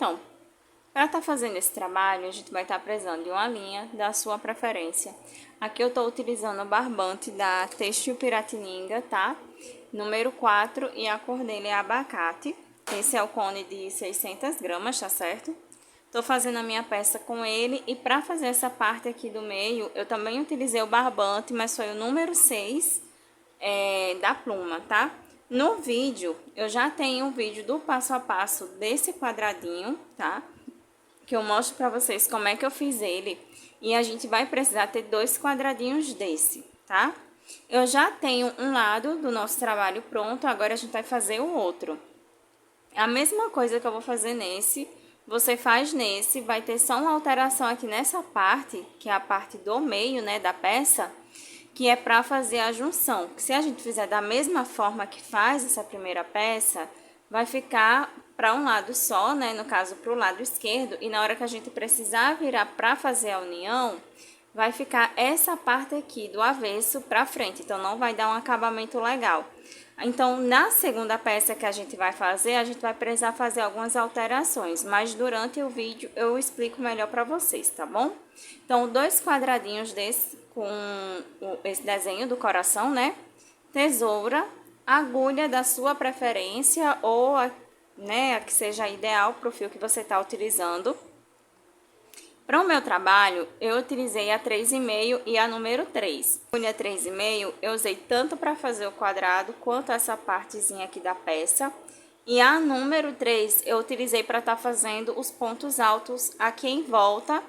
Então, para estar fazendo esse trabalho, a gente vai estar precisando de uma linha da sua preferência. Aqui eu estou utilizando o barbante da Têxtil Piratininga, tá? Número 4 e a cor dele é abacate. Esse é o cone de 600 gramas, tá certo? Estou fazendo a minha peça com ele e para fazer essa parte aqui do meio, eu também utilizei o barbante, mas foi o número 6 da pluma, tá? No vídeo, eu já tenho um vídeo do passo a passo desse quadradinho, tá? Que eu mostro pra vocês como é que eu fiz ele. E a gente vai precisar ter 2 quadradinhos desse, tá? Eu já tenho um lado do nosso trabalho pronto, agora a gente vai fazer o outro. A mesma coisa que eu vou fazer nesse, você faz nesse, vai ter só uma alteração aqui nessa parte, que é a parte do meio, né, da peça, que é para fazer a junção. Se a gente fizer da mesma forma que faz essa primeira peça, vai ficar para um lado só, né, no caso para o lado esquerdo, e na hora que a gente precisar virar para fazer a união, vai ficar essa parte aqui do avesso para frente, então não vai dar um acabamento legal. Então, na segunda peça que a gente vai fazer, a gente vai precisar fazer algumas alterações, mas durante o vídeo eu explico melhor para vocês, tá bom? Então, 2 quadradinhos desse com esse desenho do coração, né? Tesoura, agulha da sua preferência ou a que seja ideal para o fio que você está utilizando. Para o meu trabalho, eu utilizei a 3,5 e a número 3. A agulha 3,5 eu usei tanto para fazer o quadrado quanto essa partezinha aqui da peça. E a número 3 eu utilizei para estar fazendo os pontos altos aqui em volta.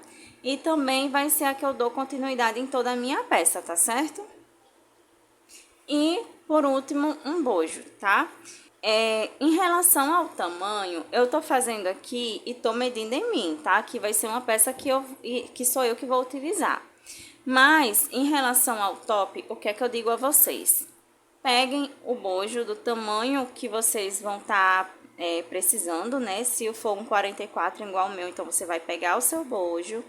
E também vai ser a que eu dou continuidade em toda a minha peça, tá certo? E, por último, um bojo, tá? Em relação ao tamanho, eu tô fazendo aqui e tô medindo em mim, tá? Aqui vai ser uma peça que sou eu que vou utilizar. Mas, em relação ao top, o que é que eu digo a vocês? Peguem o bojo do tamanho que vocês vão estar precisando, né? Se for um 44 igual o meu, então você vai pegar o seu bojo,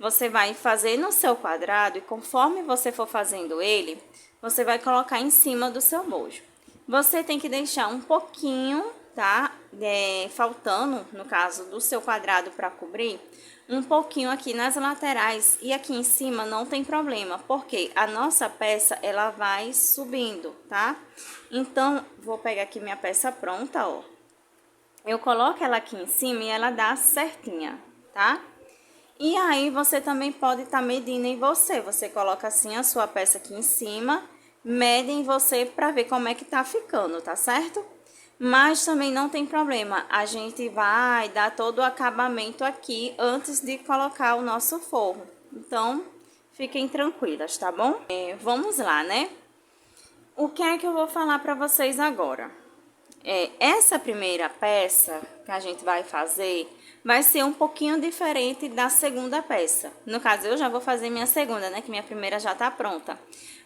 você vai fazer no seu quadrado e conforme você for fazendo ele, você vai colocar em cima do seu bojo. Você tem que deixar um pouquinho, tá? Faltando, no caso do seu quadrado para cobrir, um pouquinho aqui nas laterais e aqui em cima não tem problema, porque a nossa peça, ela vai subindo, tá? Então, vou pegar aqui minha peça pronta, ó. Eu coloco ela aqui em cima e ela dá certinha, tá? E aí, você também pode estar medindo em você. Você coloca assim a sua peça aqui em cima, mede em você para ver como é que tá ficando, tá certo? Mas também não tem problema, a gente vai dar todo o acabamento aqui antes de colocar o nosso forro. Então, fiquem tranquilas, tá bom? Vamos lá, né? O que é que eu vou falar para vocês agora? Essa primeira peça que a gente vai fazer vai ser um pouquinho diferente da segunda peça. No caso, eu já vou fazer minha segunda, né? Que minha primeira já tá pronta.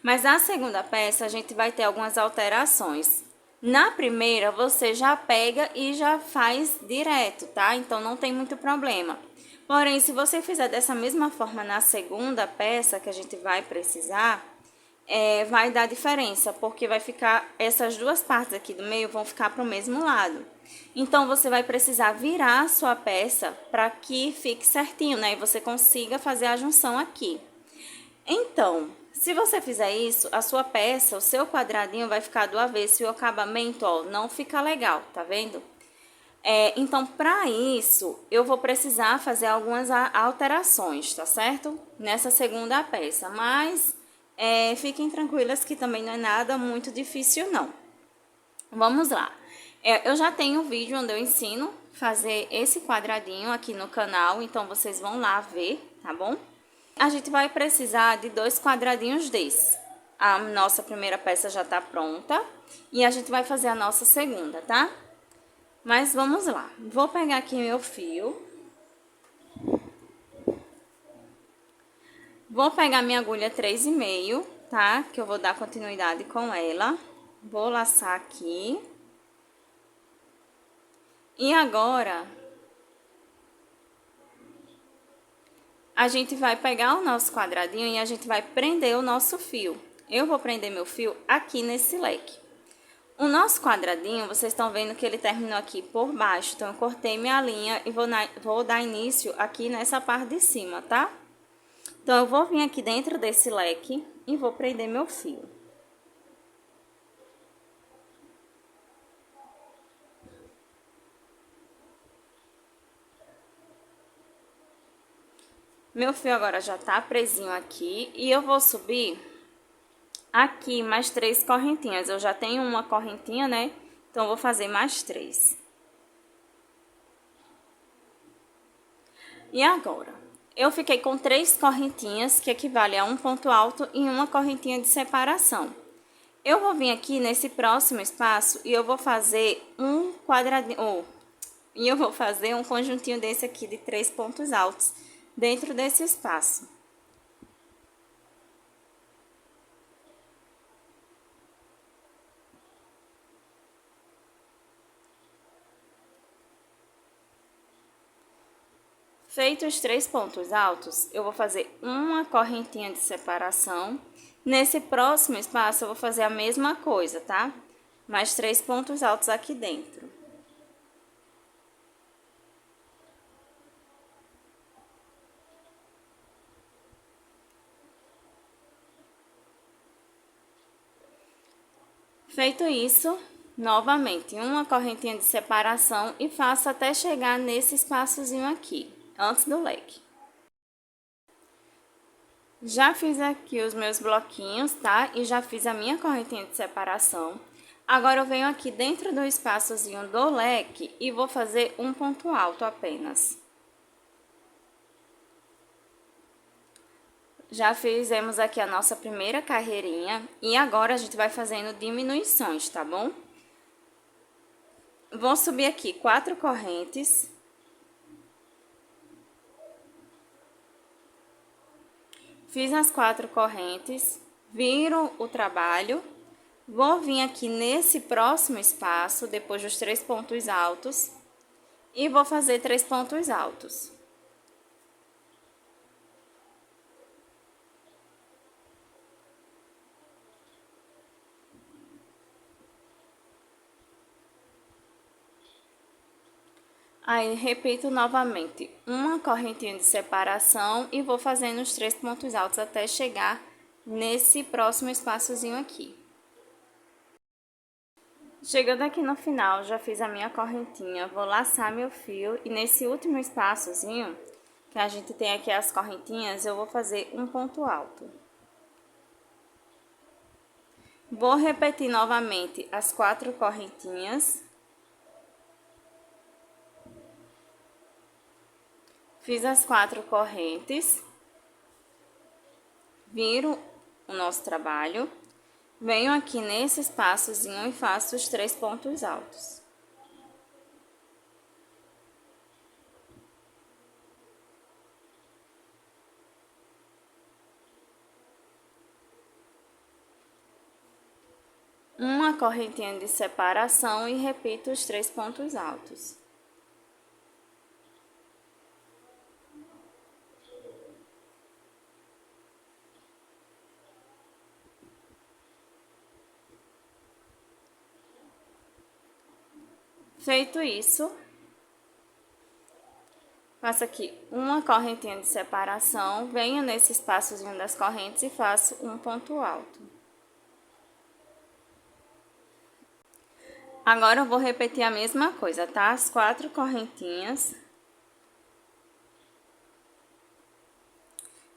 Mas a segunda peça, a gente vai ter algumas alterações. Na primeira, você já pega e já faz direto, tá? Então, não tem muito problema. Porém, se você fizer dessa mesma forma na segunda peça que a gente vai precisar, vai dar diferença, porque vai ficar, essas duas partes aqui do meio vão ficar para o mesmo lado. Então, você vai precisar virar a sua peça para que fique certinho, né? E você consiga fazer a junção aqui. Então, se você fizer isso, a sua peça, o seu quadradinho vai ficar do avesso e o acabamento, ó, não fica legal, tá vendo? Então, para isso, eu vou precisar fazer algumas alterações, tá certo? Nessa segunda peça, mas fiquem tranquilas que também não é nada muito difícil, não. Vamos lá. Eu já tenho um vídeo onde eu ensino fazer esse quadradinho aqui no canal, então vocês vão lá ver, tá bom? A gente vai precisar de 2 quadradinhos desse. A nossa primeira peça já tá pronta e a gente vai fazer a nossa segunda, tá? Mas vamos lá. Vou pegar aqui meu fio. Vou pegar minha agulha 3,5, tá? Que eu vou dar continuidade com ela. Vou laçar aqui. E agora, a gente vai pegar o nosso quadradinho e a gente vai prender o nosso fio. Eu vou prender meu fio aqui nesse leque. O nosso quadradinho, vocês estão vendo que ele terminou aqui por baixo. Então, eu cortei minha linha e vou dar início aqui nessa parte de cima, tá? Então, eu vou vir aqui dentro desse leque e vou prender meu fio. Meu fio agora já tá presinho aqui e eu vou subir aqui mais 3 correntinhas. Eu já tenho uma correntinha, né? Então, eu vou fazer mais 3. E agora, eu fiquei com 3 correntinhas, que equivale a um ponto alto e uma correntinha de separação. Eu vou vir aqui nesse próximo espaço e eu vou fazer um quadradinho, e eu vou fazer um conjuntinho desse aqui de 3 pontos altos dentro desse espaço. Feitos os 3 pontos altos, eu vou fazer uma correntinha de separação. Nesse próximo espaço, eu vou fazer a mesma coisa, tá? Mais 3 pontos altos aqui dentro. Feito isso, novamente, uma correntinha de separação e faço até chegar nesse espaçozinho aqui, antes do leque. Já fiz aqui os meus bloquinhos, tá? E já fiz a minha correntinha de separação. Agora, eu venho aqui dentro do espaçozinho do leque e vou fazer um ponto alto apenas. Já fizemos aqui a nossa primeira carreirinha e agora a gente vai fazendo diminuições, tá bom? Vou subir aqui 4 correntes. Fiz as 4 correntes, viro o trabalho, vou vir aqui nesse próximo espaço, depois dos 3 pontos altos, e vou fazer 3 pontos altos. Aí, repito novamente, uma correntinha de separação e vou fazendo os 3 pontos altos até chegar nesse próximo espaçozinho aqui. Chegando aqui no final, já fiz a minha correntinha, vou laçar meu fio e nesse último espaçozinho, que a gente tem aqui as correntinhas, eu vou fazer um ponto alto. Vou repetir novamente as 4 correntinhas. Fiz as 4 correntes, viro o nosso trabalho, venho aqui nesse espaçozinho e faço os 3 pontos altos. Uma correntinha de separação e repito os 3 pontos altos. Feito isso, faço aqui uma correntinha de separação, venho nesse espaçozinho das correntes e faço um ponto alto. Agora, eu vou repetir a mesma coisa, tá? As 4 correntinhas.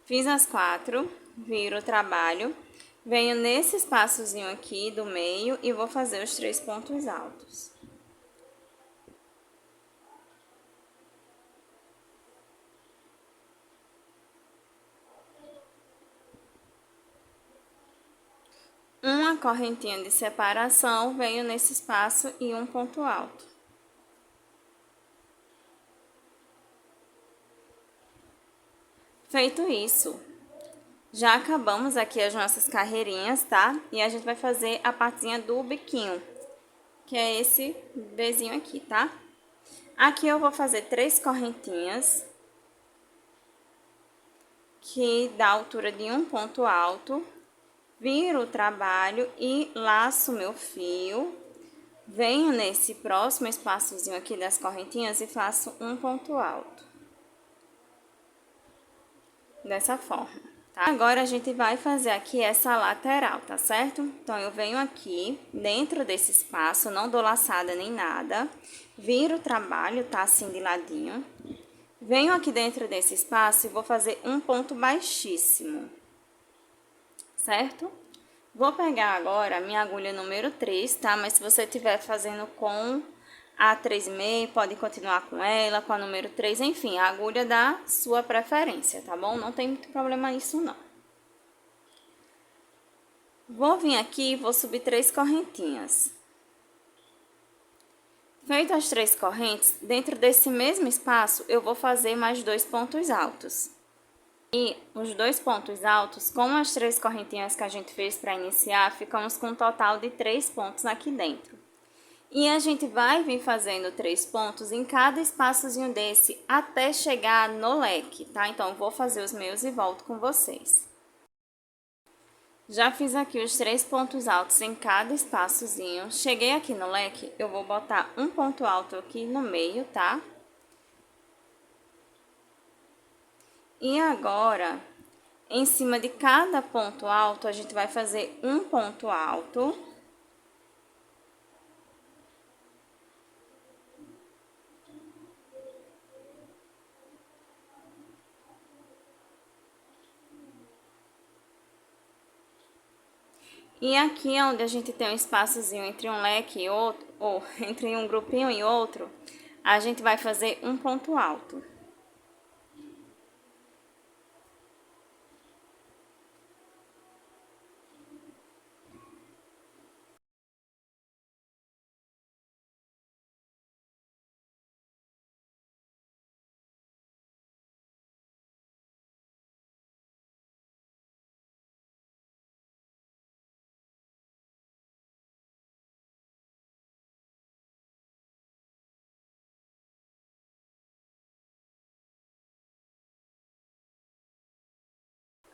Fiz as 4, viro o trabalho, venho nesse espaçozinho aqui do meio e vou fazer os 3 pontos altos. Uma correntinha de separação, venho nesse espaço e um ponto alto. Feito isso, já acabamos aqui as nossas carreirinhas, tá? E a gente vai fazer a partezinha do biquinho, que é esse Bzinho aqui, tá? Aqui eu vou fazer 3 correntinhas, que dá a altura de um ponto alto. Viro o trabalho e laço meu fio venho nesse próximo espaçozinho aqui das correntinhas e faço um ponto alto. Dessa forma, tá? Agora, a gente vai fazer aqui essa lateral, tá certo? Então, eu venho aqui, dentro desse espaço, não dou laçada nem nada. Viro o trabalho, tá? Assim, de ladinho. Venho aqui dentro desse espaço e vou fazer um ponto baixíssimo, certo? Vou pegar agora a minha agulha número 3, tá? Mas se você estiver fazendo com a 3,5, pode continuar com ela, com a número 3, enfim, a agulha da sua preferência, tá bom? Não tem muito problema nisso, não. Vou vir aqui e vou subir 3 correntinhas. Feito as 3 correntes, dentro desse mesmo espaço, eu vou fazer mais 2 pontos altos. E os 2 pontos altos, com as 3 correntinhas que a gente fez para iniciar, ficamos com um total de 3 pontos aqui dentro. E a gente vai vir fazendo 3 pontos em cada espaçozinho desse até chegar no leque, tá? Então, eu vou fazer os meus e volto com vocês. Já fiz aqui os 3 pontos altos em cada espaçozinho. Cheguei aqui no leque, eu vou botar um ponto alto aqui no meio, tá? E agora, em cima de cada ponto alto, a gente vai fazer um ponto alto. E aqui é onde a gente tem um espaçozinho entre um leque e outro, ou entre um grupinho e outro, a gente vai fazer um ponto alto.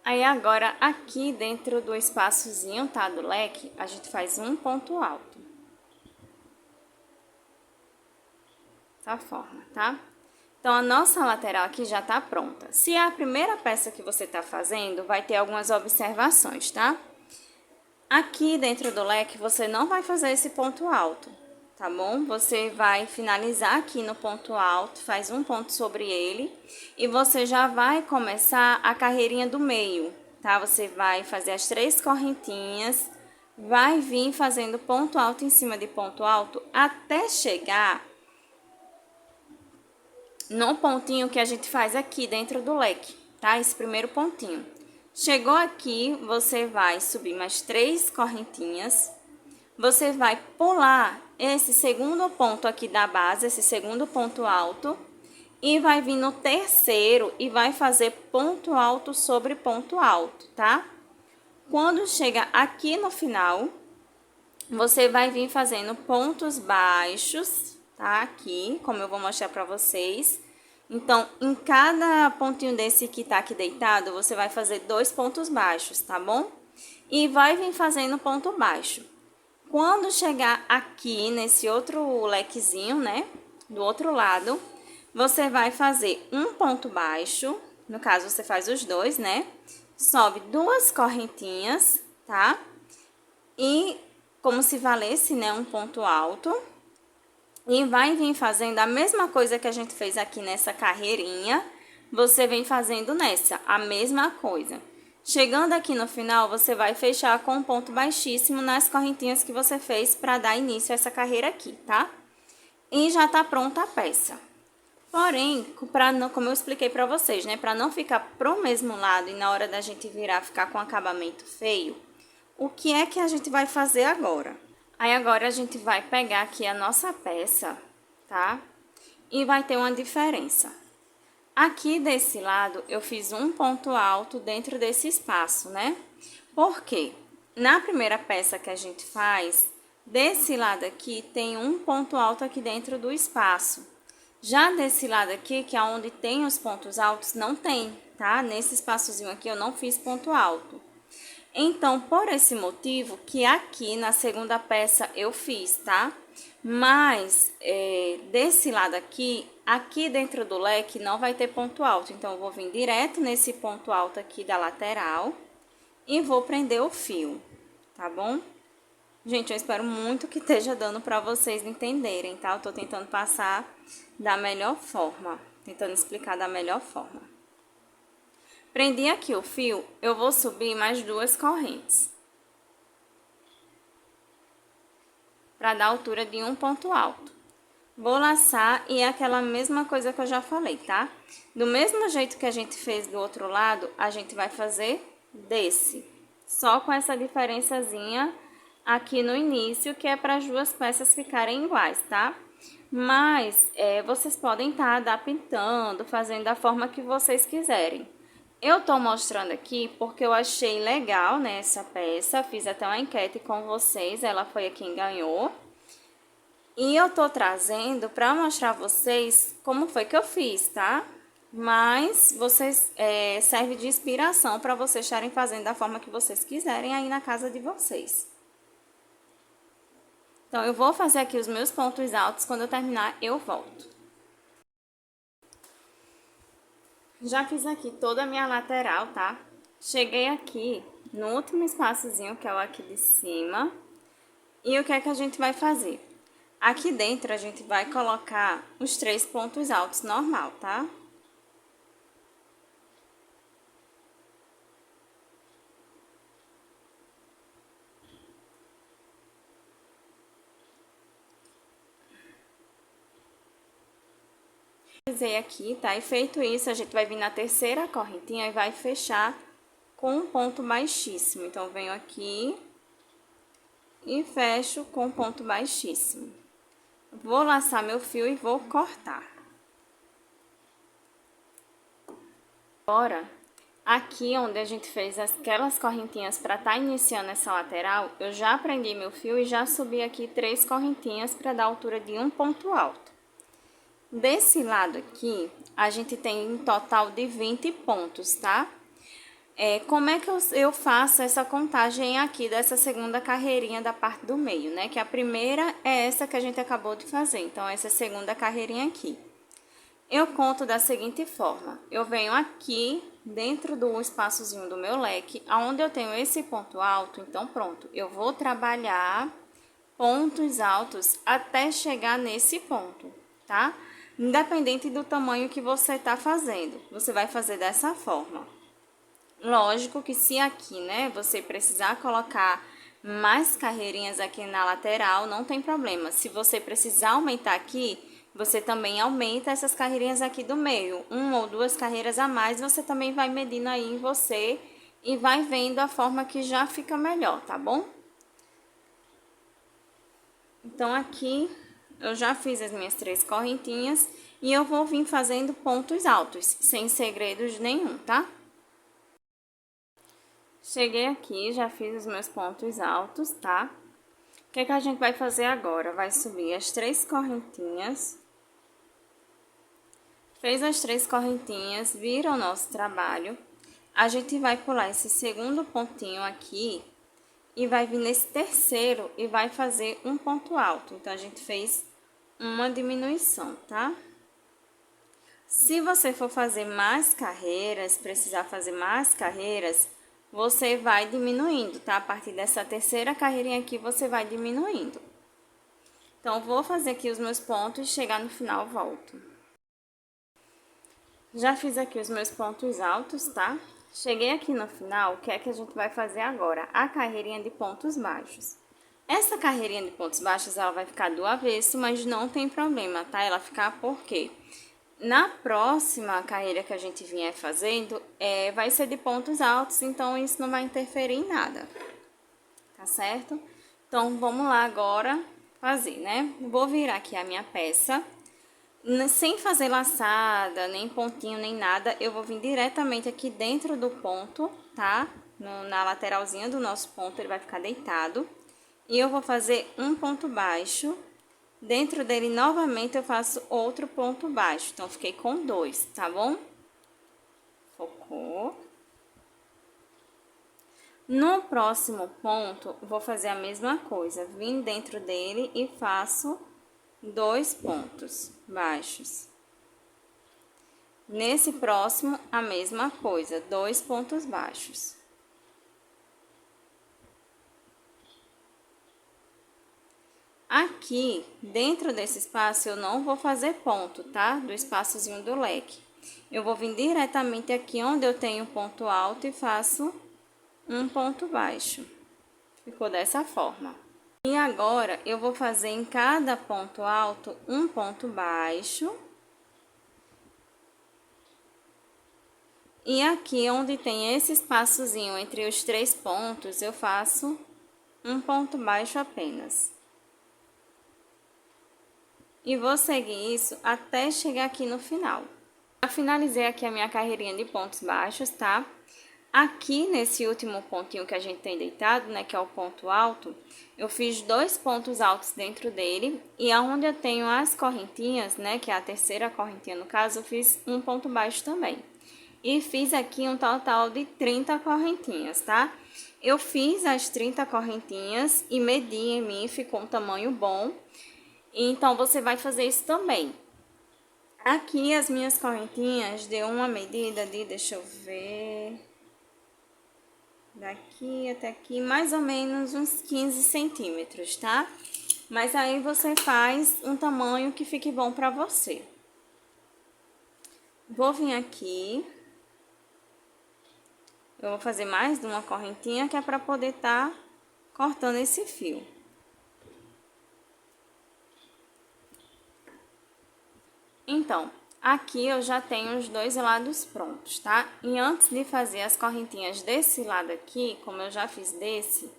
Aí agora, aqui dentro do espaçozinho, tá, do leque, a gente faz um ponto alto. Dessa forma, tá? Então, a nossa lateral aqui já tá pronta. Se é a primeira peça que você tá fazendo, vai ter algumas observações, tá? Aqui dentro do leque, você não vai fazer esse ponto alto, tá bom? Você vai finalizar aqui no ponto alto, faz um ponto sobre ele e você já vai começar a carreirinha do meio, tá? Você vai fazer as 3 correntinhas, vai vir fazendo ponto alto em cima de ponto alto até chegar no pontinho que a gente faz aqui dentro do leque, tá? Esse primeiro pontinho. Chegou aqui, você vai subir mais 3 correntinhas. Você vai pular esse segundo ponto aqui da base, esse segundo ponto alto, e vai vir no terceiro e vai fazer ponto alto sobre ponto alto, tá? Quando chega aqui no final, você vai vir fazendo pontos baixos, tá? Aqui, como eu vou mostrar pra vocês. Então, em cada pontinho desse que tá aqui deitado, você vai fazer 2 pontos baixos, tá bom? E vai vir fazendo ponto baixo. Quando chegar aqui nesse outro lequezinho, né, do outro lado, você vai fazer um ponto baixo, no caso você faz os 2, né, sobe 2 correntinhas, tá, e como se valesse, né, um ponto alto, e vai vir fazendo a mesma coisa que a gente fez aqui nessa carreirinha, você vem fazendo nessa, a mesma coisa. Chegando aqui no final, você vai fechar com um ponto baixíssimo nas correntinhas que você fez para dar início a essa carreira aqui, tá? E já tá pronta a peça. Porém, como eu expliquei para vocês, né? Para não ficar pro mesmo lado e na hora da gente virar ficar com acabamento feio, o que é que a gente vai fazer agora? Aí agora a gente vai pegar aqui a nossa peça, tá? E vai ter uma diferença. Aqui desse lado, eu fiz um ponto alto dentro desse espaço, né? Por quê? Na primeira peça que a gente faz, desse lado aqui, tem um ponto alto aqui dentro do espaço. Já desse lado aqui, que é onde tem os pontos altos, não tem, tá? Nesse espaçozinho aqui, eu não fiz ponto alto. Então, por esse motivo que aqui na segunda peça eu fiz, tá? Mas desse lado aqui, aqui dentro do leque não vai ter ponto alto. Então, eu vou vir direto nesse ponto alto aqui da lateral e vou prender o fio, tá bom? Gente, eu espero muito que esteja dando pra vocês entenderem, tá? Eu tô tentando passar da melhor forma, tentando explicar da melhor forma. Prendi aqui o fio, eu vou subir mais 2 correntes. Para dar altura de um ponto alto. Vou laçar e é aquela mesma coisa que eu já falei, tá? Do mesmo jeito que a gente fez do outro lado, a gente vai fazer desse. Só com essa diferençazinha aqui no início, que é para as duas peças ficarem iguais, tá? Mas vocês podem estar adaptando, fazendo da forma que vocês quiserem. Eu tô mostrando aqui porque eu achei legal, né, essa peça. Fiz até uma enquete com vocês, ela foi a quem ganhou. E eu tô trazendo pra mostrar a vocês como foi que eu fiz, tá? Mas vocês serve de inspiração para vocês estarem fazendo da forma que vocês quiserem aí na casa de vocês. Então, eu vou fazer aqui os meus pontos altos, quando eu terminar, eu volto. Já fiz aqui toda a minha lateral, tá? Cheguei aqui no último espaçozinho, que é o aqui de cima. E o que é que a gente vai fazer? Aqui dentro, a gente vai colocar os 3 pontos altos normal, tá? Finalizei aqui, tá? E feito isso, a gente vai vir na terceira correntinha e vai fechar com um ponto baixíssimo. Então, venho aqui e fecho com um ponto baixíssimo. Vou laçar meu fio e vou cortar. Agora, aqui onde a gente fez aquelas correntinhas para estar iniciando essa lateral, eu já prendi meu fio e já subi aqui 3 correntinhas para dar altura de um ponto alto. Desse lado aqui, a gente tem um total de 20 pontos, tá? Como é que eu faço essa contagem aqui dessa segunda carreirinha da parte do meio, né? Que a primeira é essa que a gente acabou de fazer, então essa é a segunda carreirinha aqui. Eu conto da seguinte forma, eu venho aqui dentro do espaçozinho do meu leque, aonde eu tenho esse ponto alto, então pronto, eu vou trabalhar pontos altos até chegar nesse ponto, tá? Independente do tamanho que você tá fazendo, você vai fazer dessa forma. Lógico que se aqui, né, você precisar colocar mais carreirinhas aqui na lateral, não tem problema. Se você precisar aumentar aqui, você também aumenta essas carreirinhas aqui do meio. 1 ou 2 carreiras a mais, você também vai medindo aí em você e vai vendo a forma que já fica melhor, tá bom? Então, aqui eu já fiz as minhas 3 correntinhas e eu vou vir fazendo pontos altos, sem segredos nenhum, tá? Cheguei aqui, já fiz os meus pontos altos, tá? O que é que a gente vai fazer agora? Vai subir as 3 correntinhas. Fez as 3 correntinhas, vira o nosso trabalho. A gente vai pular esse segundo pontinho aqui e vai vir nesse terceiro e vai fazer um ponto alto. Então, a gente fez uma diminuição, tá? Se você for fazer mais carreiras, precisar fazer mais carreiras, você vai diminuindo, tá? A partir dessa terceira carreirinha aqui, você vai diminuindo. Então, vou fazer aqui os meus pontos e chegar no final, volto. Já fiz aqui os meus pontos altos, tá? Cheguei aqui no final, o que é que a gente vai fazer agora? A carreirinha de pontos baixos. Essa carreirinha de pontos baixos, ela vai ficar do avesso, mas não tem problema, tá? Ela ficar por quê? Na próxima carreira que a gente vier fazendo, vai ser de pontos altos, então isso não vai interferir em nada, tá certo? Então, vamos lá agora fazer, né? Vou virar aqui a minha peça, sem fazer laçada, nem pontinho, nem nada, eu vou vir diretamente aqui dentro do ponto, tá? Na lateralzinha do nosso ponto, ele vai ficar deitado. E eu vou fazer um ponto baixo. Dentro dele, novamente, eu faço outro ponto baixo. Então, fiquei com 2, tá bom? Focou. No próximo ponto, vou fazer a mesma coisa. Vim dentro dele e faço 2 pontos baixos. Nesse próximo, a mesma coisa, 2 pontos baixos. Aqui, dentro desse espaço, eu não vou fazer ponto, tá? Do espaçozinho do leque. Eu vou vir diretamente aqui onde eu tenho ponto alto e faço um ponto baixo. Ficou dessa forma. E agora, eu vou fazer em cada ponto alto um ponto baixo. E aqui, onde tem esse espaçozinho entre os 3 pontos, eu faço um ponto baixo apenas. E vou seguir isso até chegar aqui no final. Já finalizei aqui a minha carreirinha de pontos baixos, tá? Aqui, nesse último pontinho que a gente tem deitado, né, que é o ponto alto, eu fiz 2 pontos altos dentro dele. E aonde eu tenho as correntinhas, né, que é a terceira correntinha no caso, eu fiz um ponto baixo também. E fiz aqui um total de 30 correntinhas, tá? Eu fiz as 30 correntinhas e medi em mim, ficou um tamanho bom. Então, você vai fazer isso também. Aqui, as minhas correntinhas deu uma medida de, deixa eu ver, daqui até aqui, mais ou menos uns 15 centímetros, tá? Mas aí, você faz um tamanho que fique bom pra você. Vou vir aqui. Eu vou fazer mais de uma correntinha, que é pra poder tá cortando esse fio. Então, aqui eu já tenho os 2 lados prontos, tá? E antes de fazer as correntinhas desse lado aqui, como eu já fiz desse,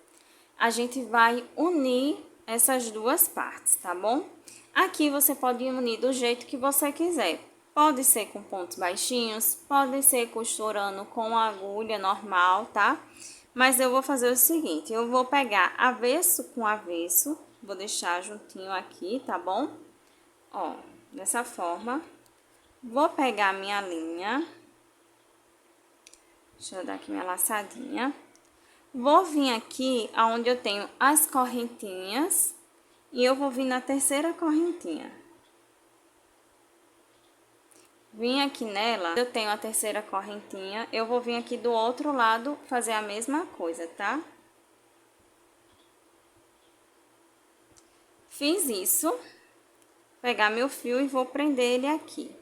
a gente vai unir essas duas partes, tá bom? Aqui você pode unir do jeito que você quiser. Pode ser com pontos baixinhos, pode ser costurando com a agulha normal, tá? Mas eu vou fazer o seguinte, eu vou pegar avesso com avesso, vou deixar juntinho aqui, tá bom? Ó, dessa forma. Vou pegar minha linha. Deixa eu dar aqui minha laçadinha. Vou vir aqui aonde eu tenho as correntinhas e eu vou vir na terceira correntinha. Vim aqui nela, eu tenho a terceira correntinha, eu vou vir aqui do outro lado fazer a mesma coisa, tá? Fiz isso. Pegar meu fio e vou prender ele aqui.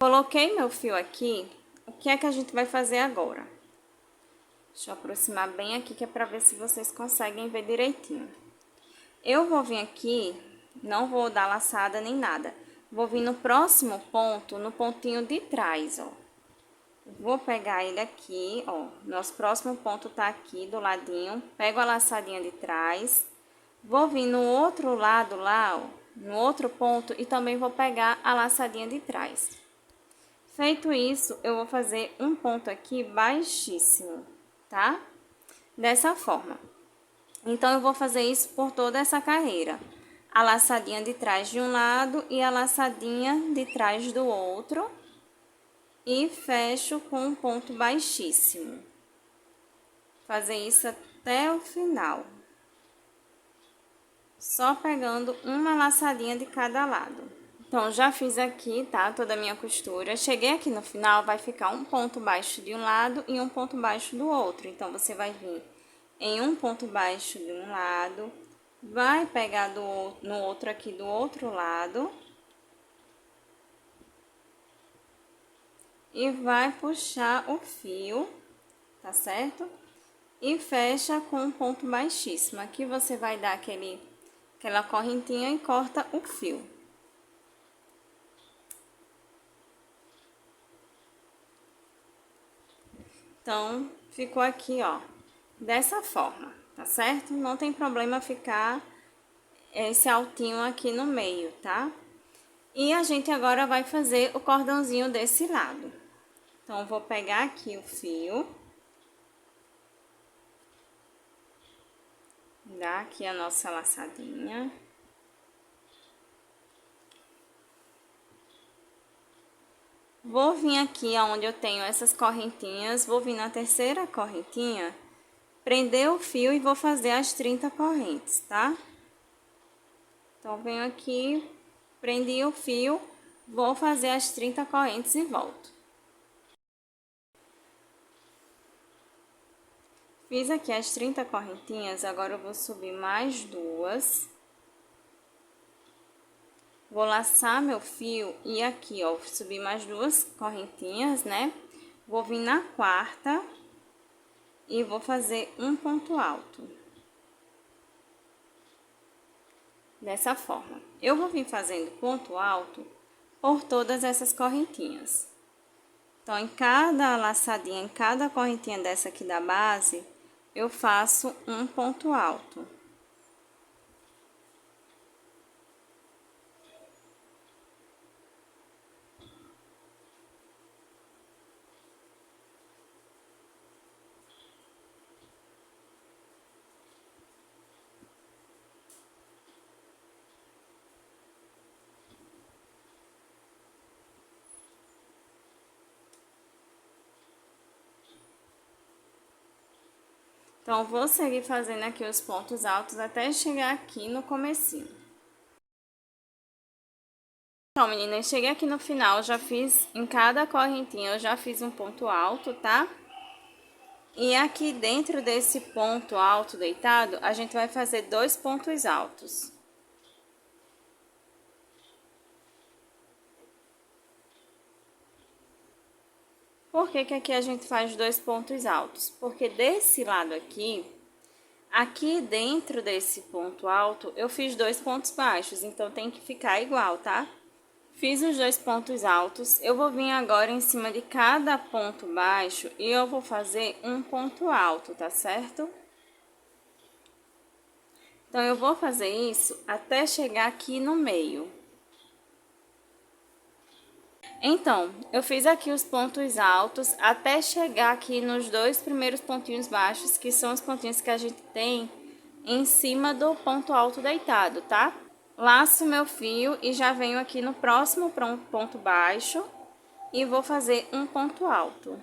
Coloquei meu fio aqui, o que é que a gente vai fazer agora? Deixa eu aproximar bem aqui, que é pra ver se vocês conseguem ver direitinho. Eu vou vir aqui, não vou dar laçada nem nada. Vou vir no próximo ponto, no pontinho de trás, ó. Vou pegar ele aqui, ó. Nosso próximo ponto tá aqui do ladinho. Pego a laçadinha de trás. Vou vir no outro lado lá, ó, no outro ponto, e também vou pegar a laçadinha de trás. Feito isso, eu vou fazer um ponto aqui baixíssimo, tá? Dessa forma. Então, eu vou fazer isso por toda essa carreira. A laçadinha de trás de um lado e a laçadinha de trás do outro. E fecho com um ponto baixíssimo. Fazer isso até o final. Só pegando uma laçadinha de cada lado. Então, já fiz aqui, tá? Toda a minha costura. Cheguei aqui no final, vai ficar um ponto baixo de um lado e um ponto baixo do outro. Então, você vai vir em um ponto baixo de um lado, vai pegar no outro aqui do outro lado. E vai puxar o fio, tá certo? E fecha com um ponto baixíssimo. Aqui você vai dar aquela correntinha e corta o fio. Então, ficou aqui, ó, dessa forma, tá certo? Não tem problema ficar esse altinho aqui no meio, tá? E a gente agora vai fazer o cordãozinho desse lado. Então, eu vou pegar aqui o fio. Dar aqui a nossa laçadinha. Vou vir aqui onde eu tenho essas correntinhas, vou vir na terceira correntinha prender o fio e vou fazer as 30 correntes, tá? Então, venho aqui, prendi o fio, vou fazer as 30 correntes e volto. Fiz aqui as 30 correntinhas, agora eu vou subir mais duas. Vou laçar meu fio e aqui, ó, subir mais duas correntinhas, né? Vou vir na quarta e vou fazer um ponto alto. Dessa forma. Eu vou vir fazendo ponto alto por todas essas correntinhas. Então, em cada laçadinha, em cada correntinha dessa aqui da base, eu faço um ponto alto. Então, vou seguir fazendo aqui os pontos altos até chegar aqui no comecinho. Então, meninas, cheguei aqui no final, já fiz em cada correntinha, eu já fiz um ponto alto, tá? E aqui dentro desse ponto alto deitado, a gente vai fazer 2 pontos altos. Por que que aqui a gente faz 2 pontos altos? Porque desse lado aqui, aqui dentro desse ponto alto, eu fiz 2 pontos baixos, então tem que ficar igual, tá? Fiz os 2 pontos altos, eu vou vir agora em cima de cada ponto baixo e eu vou fazer um ponto alto, tá certo? Então, eu vou fazer isso até chegar aqui no meio. Então, eu fiz aqui os pontos altos até chegar aqui nos 2 primeiros pontinhos baixos, que são os pontinhos que a gente tem em cima do ponto alto deitado, tá? Laço meu fio e já venho aqui no próximo ponto baixo e vou fazer um ponto alto.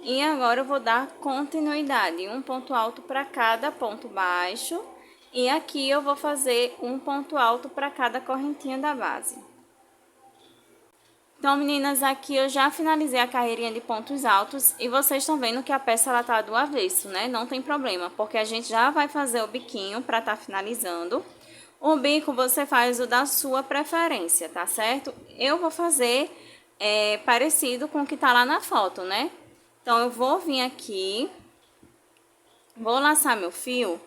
E agora eu vou dar continuidade, um ponto alto para cada ponto baixo. E aqui eu vou fazer um ponto alto para cada correntinha da base. Então, meninas, aqui eu já finalizei a carreirinha de pontos altos e vocês estão vendo que a peça ela tá do avesso, né? Não tem problema, porque a gente já vai fazer o biquinho para tá finalizando. O bico você faz o da sua preferência, tá certo? Eu vou fazer parecido com o que tá lá na foto, né? Então, eu vou vir aqui, vou laçar meu fio.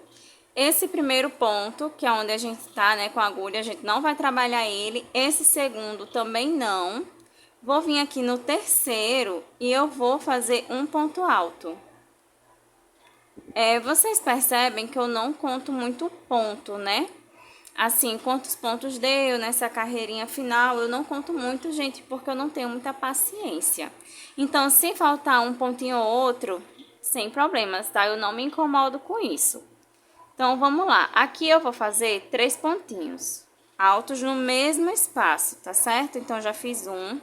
Esse primeiro ponto, que é onde a gente tá, né, com a agulha, a gente não vai trabalhar ele. Esse segundo também não. Vou vir aqui no terceiro e eu vou fazer um ponto alto. Vocês percebem que eu não conto muito ponto, né? Assim, quantos pontos deu nessa carreirinha final, eu não conto muito, gente, porque eu não tenho muita paciência. Então, se faltar um pontinho ou outro, sem problemas, tá? Eu não me incomodo com isso. Então, vamos lá. Aqui eu vou fazer 3 pontinhos altos no mesmo espaço, tá certo? Então, já fiz um.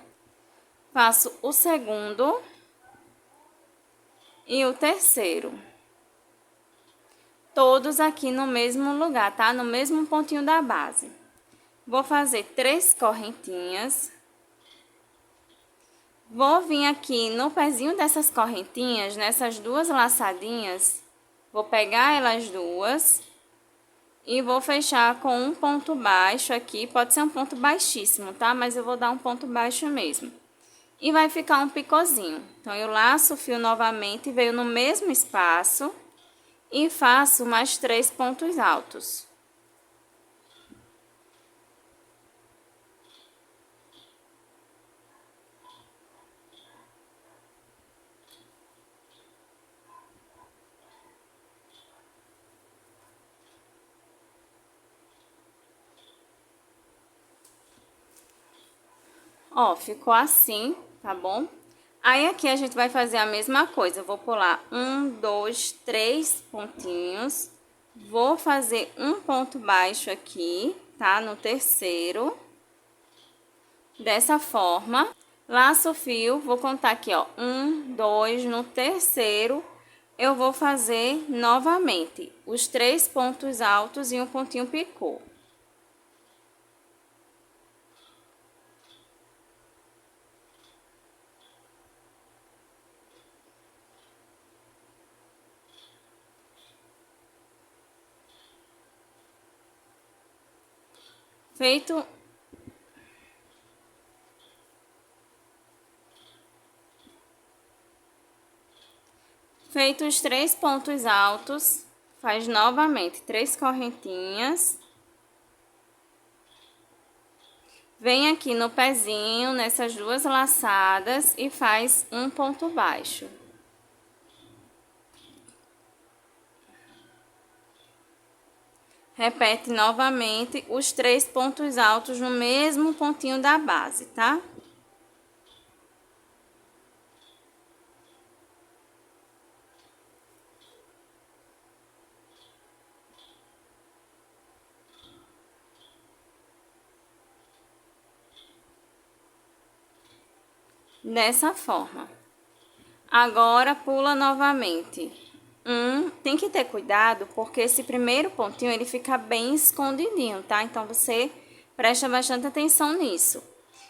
Faço o segundo e o terceiro. Todos aqui no mesmo lugar, tá? No mesmo pontinho da base. Vou fazer 3 correntinhas. Vou vir aqui no pezinho dessas correntinhas, nessas 2 laçadinhas, vou pegar elas duas e vou fechar com um ponto baixo aqui. Pode ser um ponto baixíssimo, tá? Mas eu vou dar um ponto baixo mesmo. E vai ficar um picôzinho. Então, eu laço o fio novamente, veio no mesmo espaço e faço mais 3 pontos altos. Ó, ficou assim, tá bom? Aí, aqui a gente vai fazer a mesma coisa. Eu vou pular 1, 2, 3 pontinhos. Vou fazer um ponto baixo aqui, tá? No terceiro. Dessa forma, laço o fio, vou contar aqui, ó, 1, 2, no terceiro eu vou fazer novamente os 3 pontos altos e um pontinho picô. Feito os 3 pontos altos, faz novamente 3 correntinhas. Vem aqui no pezinho, nessas duas laçadas e faz um ponto baixo. Repete novamente os 3 pontos altos no mesmo pontinho da base, tá? Dessa forma. Agora, pula novamente. Tem que ter cuidado, porque esse primeiro pontinho, ele fica bem escondidinho, tá? Então, você presta bastante atenção nisso.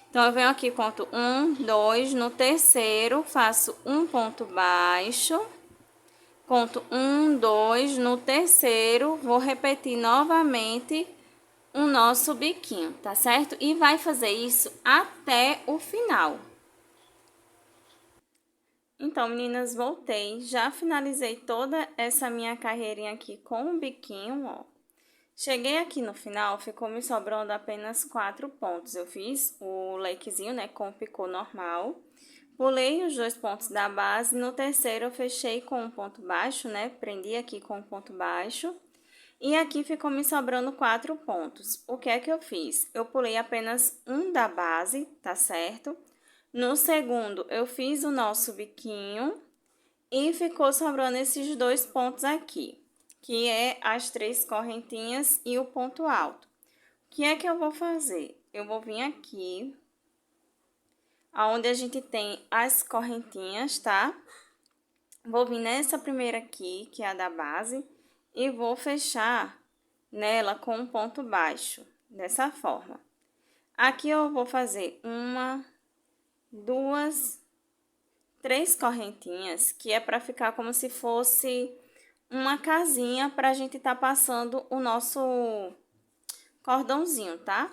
Então, eu venho aqui, conto 1, 2, no terceiro, faço um ponto baixo. Conto 1, 2, no terceiro, vou repetir novamente o nosso biquinho, tá certo? E vai fazer isso até o final. Então, meninas, voltei. Já finalizei toda essa minha carreirinha aqui com o biquinho, ó. Cheguei aqui no final, ficou me sobrando apenas 4 pontos. Eu fiz o lequezinho, né, com o picô normal. Pulei os 2 pontos da base. No terceiro, eu fechei com um ponto baixo, né? Prendi aqui com um ponto baixo. E aqui ficou me sobrando 4 pontos. O que é que eu fiz? Eu pulei apenas um da base, tá certo? No segundo, eu fiz o nosso biquinho e ficou sobrando esses 2 pontos aqui, que é as 3 correntinhas e o ponto alto. O que é que eu vou fazer? Eu vou vir aqui, aonde a gente tem as correntinhas, tá? Vou vir nessa primeira aqui, que é a da base, e vou fechar nela com um ponto baixo, dessa forma. Aqui eu vou fazer uma, 2, 3 correntinhas, que é para ficar como se fosse uma casinha para a gente tá passando o nosso cordãozinho, tá?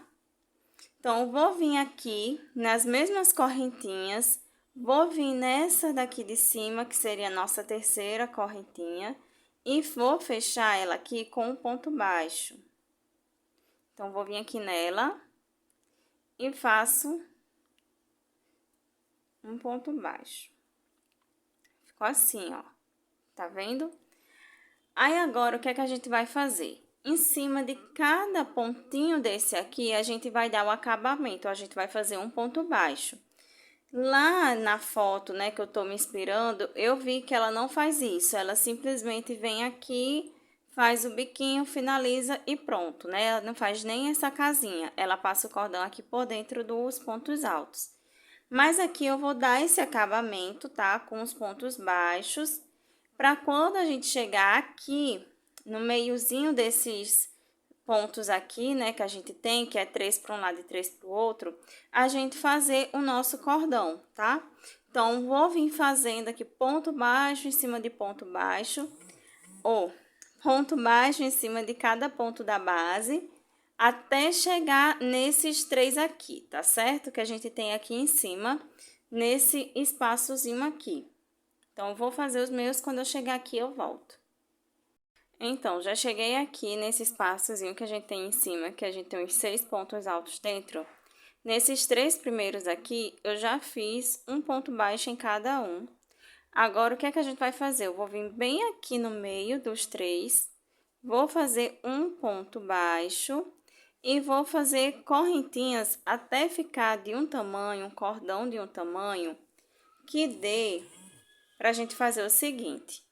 Então, eu vou vir aqui nas mesmas correntinhas, vou vir nessa daqui de cima, que seria a nossa terceira correntinha, e vou fechar ela aqui com um ponto baixo. Então, vou vir aqui nela e faço um ponto baixo. Ficou assim, ó. Tá vendo? Aí, agora, o que é que a gente vai fazer? Em cima de cada pontinho desse aqui, a gente vai dar o acabamento. A gente vai fazer um ponto baixo. Lá na foto, né, que eu tô me inspirando, eu vi que ela não faz isso. Ela simplesmente vem aqui, faz o biquinho, finaliza e pronto, né? Ela não faz nem essa casinha. Ela passa o cordão aqui por dentro dos pontos altos. Mas aqui eu vou dar esse acabamento, tá? Com os pontos baixos, para quando a gente chegar aqui, no meiozinho desses pontos aqui, né, que a gente tem, que é 3 para um lado e 3 para o outro, a gente fazer o nosso cordão, tá? Então, vou vir fazendo aqui ponto baixo em cima de ponto baixo, ou ponto baixo em cima de cada ponto da base, até chegar nesses 3 aqui, tá certo? Que a gente tem aqui em cima, nesse espaçozinho aqui. Então, eu vou fazer os meus, quando eu chegar aqui, eu volto. Então, já cheguei aqui nesse espaçozinho que a gente tem em cima, que a gente tem os 6 pontos altos dentro. Nesses 3 primeiros aqui, eu já fiz um ponto baixo em cada um. Agora, o que é que a gente vai fazer? Eu vou vir bem aqui no meio dos 3, vou fazer um ponto baixo e vou fazer correntinhas até ficar de um tamanho, um cordão de um tamanho, que dê pra gente fazer o seguinte.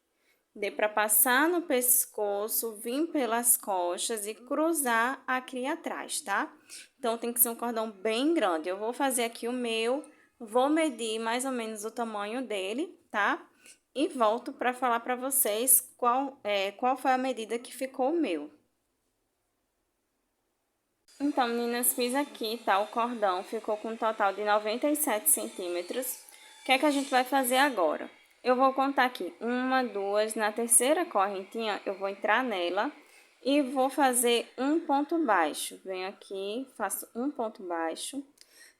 dê para passar no pescoço, vir pelas costas e cruzar aqui atrás, tá? Então, tem que ser um cordão bem grande. Eu vou fazer aqui o meu, vou medir mais ou menos o tamanho dele, tá? E volto para falar para vocês qual foi a medida que ficou o meu. Então, meninas, fiz aqui, tá? O cordão ficou com um total de 97 centímetros. O que é que a gente vai fazer agora? Eu vou contar aqui, 1, 2, na terceira correntinha, eu vou entrar nela e vou fazer um ponto baixo. Venho aqui, faço um ponto baixo.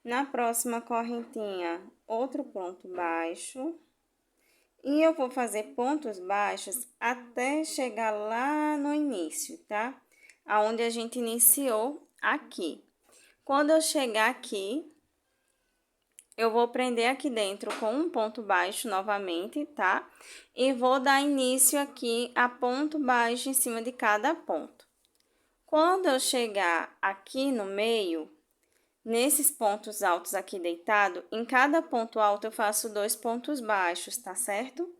Na próxima correntinha, outro ponto baixo. E eu vou fazer pontos baixos até chegar lá no início, tá? Aonde a gente iniciou aqui. Quando eu chegar aqui, eu vou prender aqui dentro com um ponto baixo novamente, tá? E vou dar início aqui a ponto baixo em cima de cada ponto. Quando eu chegar aqui no meio, nesses pontos altos aqui deitado, em cada ponto alto eu faço 2 pontos baixos, tá certo?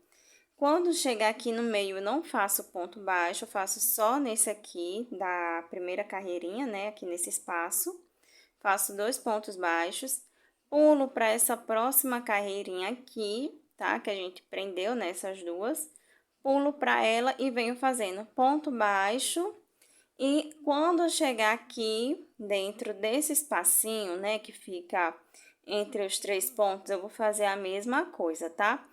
Quando chegar aqui no meio, eu não faço ponto baixo, eu faço só nesse aqui da primeira carreirinha, né? Aqui nesse espaço. Faço 2 pontos baixos, pulo para essa próxima carreirinha aqui, tá? Que a gente prendeu nessas duas. Pulo para ela e venho fazendo ponto baixo. E quando eu chegar aqui, dentro desse espacinho, né? Que fica entre os 3 pontos, eu vou fazer a mesma coisa, tá?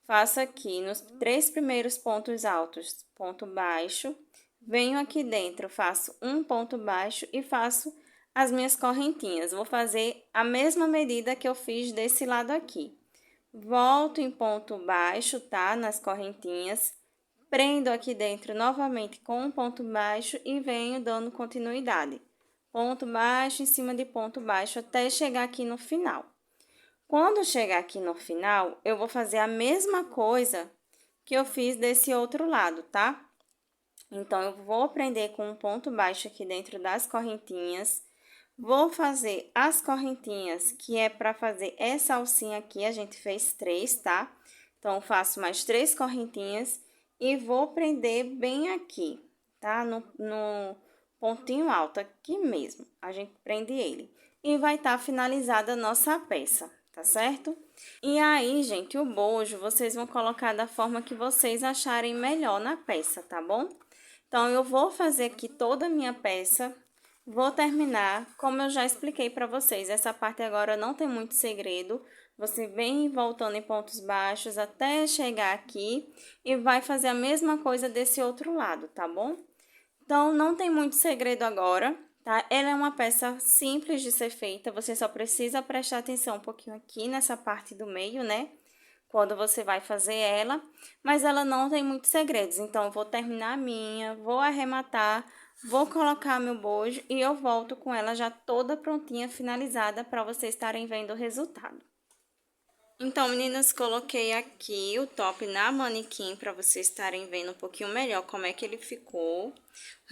Faço aqui nos 3 primeiros pontos altos, ponto baixo. Venho aqui dentro, faço um ponto baixo e faço as minhas correntinhas. Vou fazer a mesma medida que eu fiz desse lado aqui. Volto em ponto baixo, tá? Nas correntinhas. Prendo aqui dentro novamente com um ponto baixo e venho dando continuidade. Ponto baixo em cima de ponto baixo até chegar aqui no final. Quando chegar aqui no final, eu vou fazer a mesma coisa que eu fiz desse outro lado, tá? Então, eu vou prender com um ponto baixo aqui dentro das correntinhas. Vou fazer as correntinhas, que é para fazer essa alcinha aqui, a gente fez 3, tá? Então, faço mais 3 correntinhas e vou prender bem aqui, tá? No pontinho alto, aqui mesmo, a gente prende ele. E vai estar finalizada a nossa peça, tá certo? E aí, gente, o bojo vocês vão colocar da forma que vocês acharem melhor na peça, tá bom? Então, eu vou fazer aqui toda a minha peça, vou terminar, como eu já expliquei para vocês, essa parte agora não tem muito segredo, você vem voltando em pontos baixos até chegar aqui e vai fazer a mesma coisa desse outro lado, tá bom? Então, não tem muito segredo agora, tá? Ela é uma peça simples de ser feita, você só precisa prestar atenção um pouquinho aqui nessa parte do meio, né? Quando você vai fazer ela, mas ela não tem muitos segredos. Então, eu vou terminar a minha, vou arrematar, vou colocar meu bojo e eu volto com ela já toda prontinha, finalizada, para vocês estarem vendo o resultado. Então, meninas, coloquei aqui o top na manequim para vocês estarem vendo um pouquinho melhor como é que ele ficou. O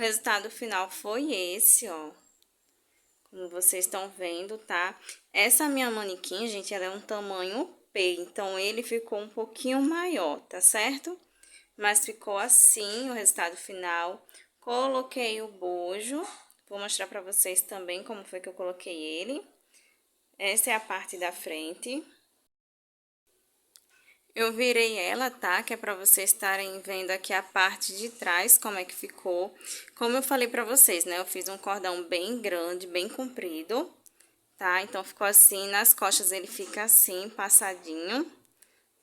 resultado final foi esse, ó. Como vocês estão vendo, tá? Essa minha manequim, gente, ela é um tamanho P, então ele ficou um pouquinho maior, tá certo? Mas ficou assim o resultado final. Coloquei o bojo, vou mostrar pra vocês também como foi que eu coloquei ele. Essa é a parte da frente. Eu virei ela, tá? Que é pra vocês estarem vendo aqui a parte de trás, como é que ficou. Como eu falei pra vocês, né? Eu fiz um cordão bem grande, bem comprido, tá? Então, ficou assim, nas costas ele fica assim, passadinho.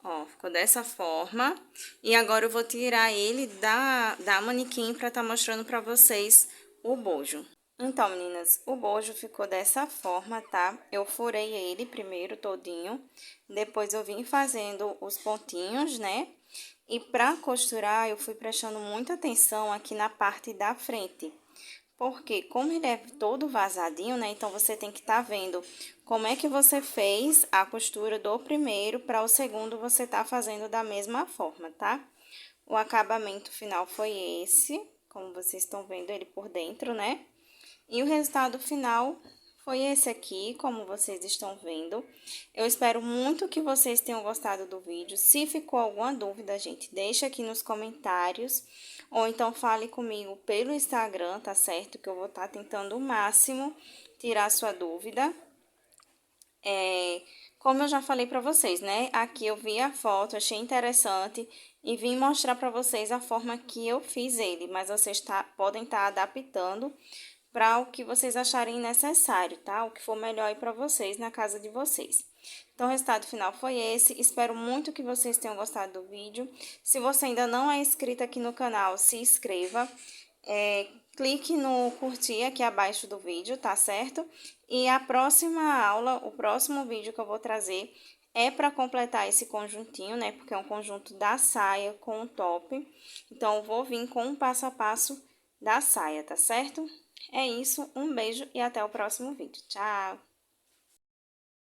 Ó, ficou dessa forma. E agora eu vou tirar ele da manequim pra tá mostrando pra vocês o bojo. Então, meninas, o bojo ficou dessa forma, tá? Eu furei ele primeiro todinho, depois eu vim fazendo os pontinhos, né? E pra costurar, eu fui prestando muita atenção aqui na parte da frente. Porque, como ele é todo vazadinho, né? Então, você tem que estar vendo como é que você fez a costura do primeiro para o segundo você tá fazendo da mesma forma, tá? O acabamento final foi esse, como vocês estão vendo ele por dentro, né? E o resultado final foi esse aqui, como vocês estão vendo. Eu espero muito que vocês tenham gostado do vídeo. Se ficou alguma dúvida, gente, deixa aqui nos comentários. Ou então fale comigo pelo Instagram, tá certo? Que eu vou estar tentando o máximo tirar sua dúvida. Como eu já falei pra vocês, né? Aqui eu vi a foto, achei interessante e vim mostrar pra vocês a forma que eu fiz ele. Mas vocês podem estar adaptando para o que vocês acharem necessário, tá? O que for melhor aí para vocês na casa de vocês. Então, o resultado final foi esse. Espero muito que vocês tenham gostado do vídeo. Se você ainda não é inscrito aqui no canal, se inscreva. Clique no curtir aqui abaixo do vídeo, tá certo? E a próxima aula, o próximo vídeo que eu vou trazer é para completar esse conjuntinho, né? Porque é um conjunto da saia com o top. Então, eu vou vir com um passo a passo da saia, tá certo? É isso, um beijo e até o próximo vídeo. Tchau!